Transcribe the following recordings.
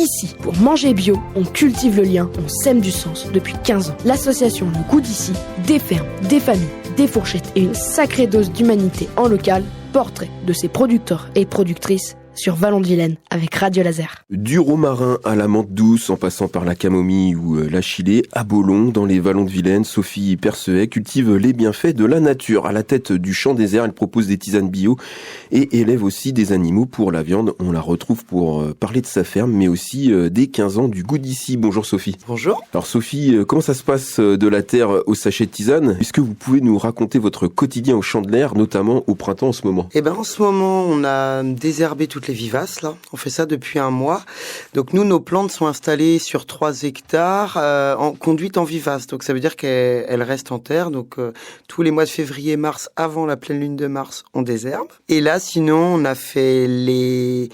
Ici, pour manger bio, on cultive le lien, on sème du sens depuis 15 ans. L'association Le Goût d'ici, des fermes, des familles, des fourchettes et une sacrée dose d'humanité en local. Portrait de ses producteurs et productrices sur Vallon de Vilaine avec Radio Laser. Du romarin à la menthe douce, en passant par la camomille ou l'achillée, à Bollon, dans les Vallons de Vilaine, Sophie Percehet cultive les bienfaits de la nature. À la tête du champ désert, elle propose des tisanes bio et élève aussi des animaux pour la viande. On la retrouve pour parler de sa ferme, mais aussi des 15 ans du Goût d'ici. Bonjour Sophie. Bonjour. Alors Sophie, comment ça se passe de la terre au sachet de tisane? Est-ce que vous pouvez nous raconter votre quotidien au champ de l'air, notamment au printemps en ce moment? En ce moment, on a désherbé toutes les vivaces, là. On fait ça depuis un mois. Donc nous, nos plantes sont installées sur 3 hectares, conduites en vivace. Donc ça veut dire qu'elles restent en terre. Donc tous les mois de février-mars, avant la pleine lune de mars, on désherbe. Et là, sinon, on a fait les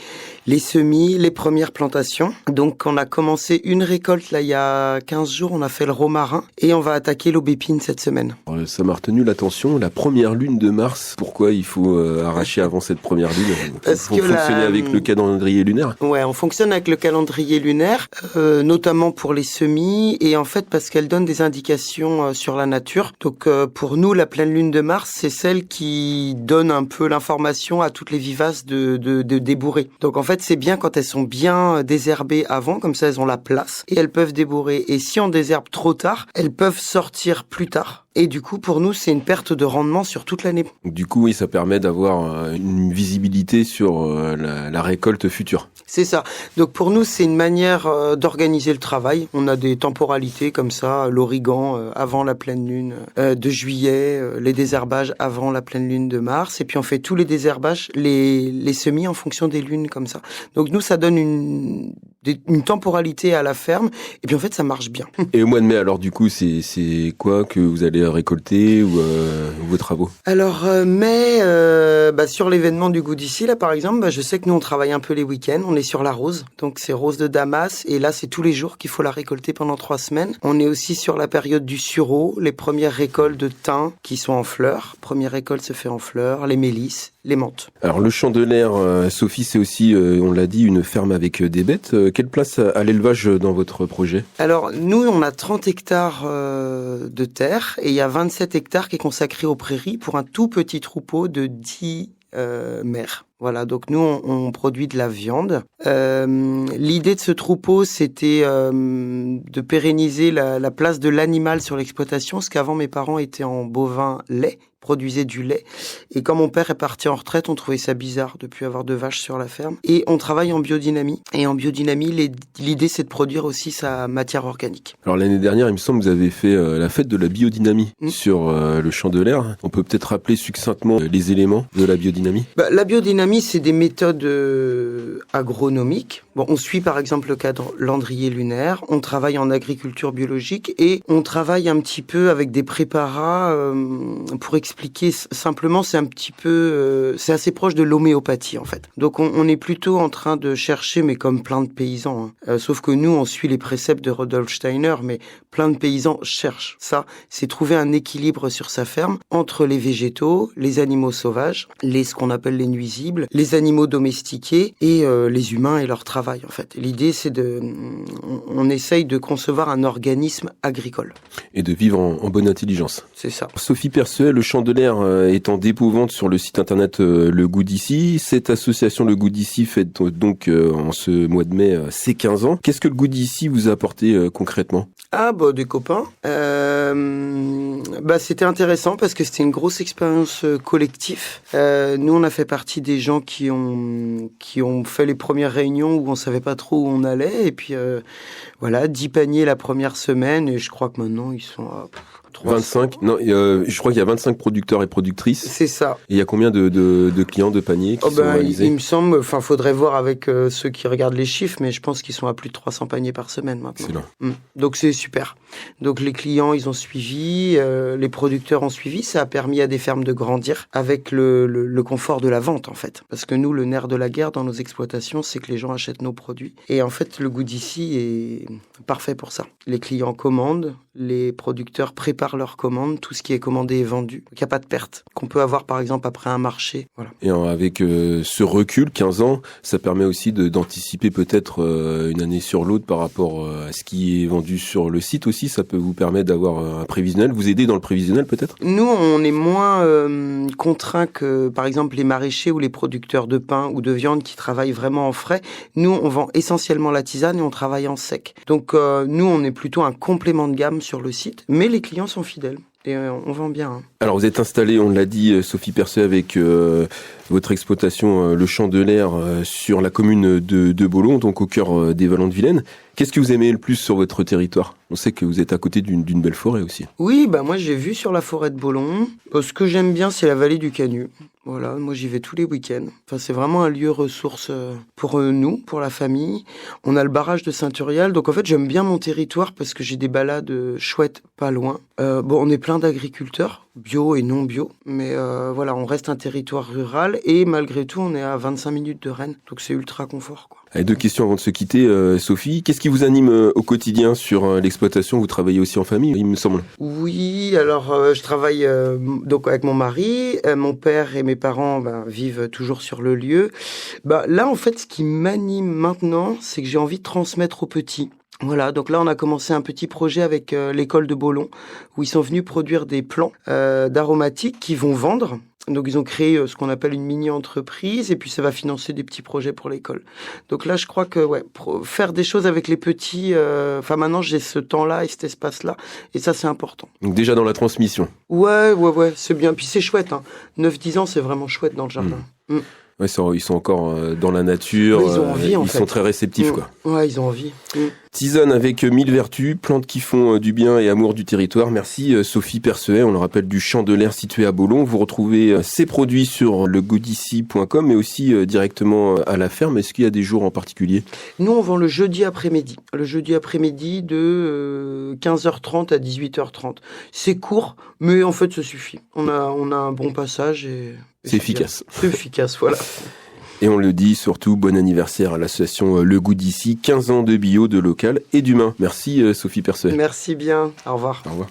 semis, les premières plantations. Donc on a commencé une récolte, là, il y a 15 jours. On a fait le romarin et on va attaquer l'aubépine cette semaine. Ça m'a retenu l'attention, la première lune de mars. Pourquoi il faut arracher avant cette première lune? Parce que fonctionner avec le calendrier lunaire? Ouais, on fonctionne avec le calendrier lunaire, notamment pour les semis, et en fait parce qu'elle donne des indications sur la nature. Donc pour nous, la pleine lune de mars, c'est celle qui donne un peu l'information à toutes les vivaces de débourrer. Donc en fait, c'est bien quand elles sont bien désherbées avant, comme ça elles ont la place, et elles peuvent débourrer. Et si on désherbe trop tard, elles peuvent sortir plus tard. Et du coup, pour nous, c'est une perte de rendement sur toute l'année. Du coup, oui, ça permet d'avoir une visibilité sur la récolte future. C'est ça. Donc pour nous, c'est une manière d'organiser le travail. On a des temporalités comme ça, l'origan avant la pleine lune de juillet, les désherbages avant la pleine lune de mars, et puis on fait tous les désherbages, les semis en fonction des lunes comme ça. Donc nous, ça donne une temporalité à la ferme, et puis en fait, ça marche bien. Et au mois de mai, alors du coup, c'est quoi que vous allez récolter ou vos travaux? Alors mai, sur l'événement du Goût d'ici, là par exemple, je sais que nous on travaille un peu les week-ends, on est sur la rose, donc c'est rose de Damas, et là c'est tous les jours qu'il faut la récolter pendant 3 semaines. On est aussi sur la période du sureau, les premières récoltes de thym qui sont en fleurs, première récolte se fait en fleurs, les mélisses, les menthes. Alors le champ de l'air, Sophie, c'est aussi, on l'a dit, une ferme avec des bêtes. Quelle place a l'élevage dans votre projet? Alors nous on a 30 hectares de terre, et il y a 27 hectares qui est consacré aux prairies pour un tout petit troupeau de 10 mères. Voilà, donc nous, on produit de la viande. L'idée de ce troupeau, c'était de pérenniser la place de l'animal sur l'exploitation, parce qu'avant, mes parents étaient en bovin lait, produisaient du lait. Et quand mon père est parti en retraite, on trouvait ça bizarre de plus avoir de vaches sur la ferme. Et on travaille en biodynamie. Et en biodynamie, l'idée, c'est de produire aussi sa matière organique. Alors l'année dernière, il me semble que vous avez fait la fête de la biodynamie sur le champ de l'air. On peut peut-être rappeler succinctement les éléments de la biodynamie? La biodynamie, c'est des méthodes agronomiques. Bon, on suit par exemple le calendrier lunaire, on travaille en agriculture biologique et on travaille un petit peu avec des préparats. Pour expliquer simplement, c'est un petit peu, c'est assez proche de l'homéopathie en fait. Donc on est plutôt en train de chercher, mais comme plein de paysans, sauf que nous on suit les préceptes de Rudolf Steiner, mais plein de paysans cherchent ça. C'est trouver un équilibre sur sa ferme entre les végétaux, les animaux sauvages, ce qu'on appelle les nuisibles, les animaux domestiqués et les humains et leur travail en fait. L'idée c'est on essaye de concevoir un organisme agricole. Et de vivre en bonne intelligence. C'est ça. Sophie Percehet, le champ de l'air est en dépôt-vente sur le site internet Le Goût d'ici. Cette association Le Goût d'ici fête donc en ce mois de mai ses 15 ans. Qu'est-ce que Le Goût d'ici vous a apporté concrètement? Des copains. C'était intéressant parce que c'était une grosse expérience collective. Nous, on a fait partie des gens qui ont fait les premières réunions où on savait pas trop où on allait. Et puis, 10 paniers la première semaine. Et je crois que maintenant, ils sont à 25. Non, je crois qu'il y a 25 producteurs et productrices. C'est ça. Et il y a combien de clients, de paniers qui sont réalisés? Il me semble, faudrait voir avec ceux qui regardent les chiffres, mais je pense qu'ils sont à plus de 300 paniers par semaine maintenant. Excellent. Donc c'est super. Donc les clients, ils ont suivi, les producteurs ont suivi. Ça a permis à des fermes de grandir avec le confort de la vente en fait. Parce que nous, le nerf de la guerre dans nos exploitations, c'est que les gens achètent nos produits. Et en fait, Le Goût d'ici est parfait pour ça. Les clients commandent, les producteurs préparent déclarent leurs commandes, tout ce qui est commandé est vendu. Donc il n'y a pas de perte qu'on peut avoir par exemple après un marché. Voilà. Et avec ce recul, 15 ans, ça permet aussi d'anticiper peut-être une année sur l'autre par rapport à ce qui est vendu sur le site aussi. Ça peut vous permettre d'avoir un prévisionnel, vous aider dans le prévisionnel peut-être ? Nous, on est moins contraints que par exemple les maraîchers ou les producteurs de pain ou de viande qui travaillent vraiment en frais. Nous, on vend essentiellement la tisane et on travaille en sec. Donc nous, on est plutôt un complément de gamme sur le site, mais les clients sont fidèles. Et on vend bien. Hein. Alors vous êtes installée, on l'a dit, Sophie Perceuet, avec votre exploitation Le Champ de l'Air sur la commune de Baulon, donc au cœur des Vallons de Vilaine. Qu'est-ce que vous aimez le plus sur votre territoire ? On sait que vous êtes à côté d'une belle forêt aussi. Oui, moi j'ai vu sur la forêt de Baulon. Ce que j'aime bien, c'est la vallée du Canut. Voilà, moi j'y vais tous les week-ends. Enfin, c'est vraiment un lieu ressource pour nous, pour la famille. On a le barrage de Saint-Urial, donc en fait j'aime bien mon territoire parce que j'ai des balades chouettes pas loin. On est plein d'agriculteurs, bio et non bio, mais voilà, on reste un territoire rural et malgré tout on est à 25 minutes de Rennes, donc c'est ultra confort, quoi. Allez, 2 questions avant de se quitter, Sophie. Qu'est-ce qui vous anime au quotidien sur l'exploitation ? Vous travaillez aussi en famille, il me semble. Oui, alors je travaille donc avec mon mari, mon père et mes parents vivent toujours sur le lieu. Là, en fait, ce qui m'anime maintenant, c'est que j'ai envie de transmettre aux petits. Voilà, donc là on a commencé un petit projet avec l'école de Baulon où ils sont venus produire des plants d'aromatiques qu'ils vont vendre. Donc ils ont créé ce qu'on appelle une mini-entreprise et puis ça va financer des petits projets pour l'école. Donc là je crois que faire des choses avec les petits, maintenant j'ai ce temps-là et cet espace-là et ça c'est important. Donc déjà dans la transmission. Ouais, c'est bien. Puis c'est chouette, hein. 9-10 ans c'est vraiment chouette dans le jardin. Ouais, ils sont encore dans la nature, ils ont envie, ils sont très réceptifs, quoi. Ouais, ils ont envie. Tisane avec 1000 vertus, plantes qui font du bien et amour du territoire. Merci Sophie Perceuet, on le rappelle, du Champ de l'Air situé à Baulon. Vous retrouvez ces produits sur legoodici.com mais aussi directement à la ferme. Est-ce qu'il y a des jours en particulier ? Nous, on vend le jeudi après-midi. Le jeudi après-midi de 15h30 à 18h30. C'est court, mais en fait, ça suffit. On a un bon passage et c'est efficace. C'est efficace, voilà. Et on le dit surtout, bon anniversaire à l'association Le Goût d'ici, 15 ans de bio, de local et d'humain. Merci Sophie Perceuet. Merci bien, au revoir. Au revoir.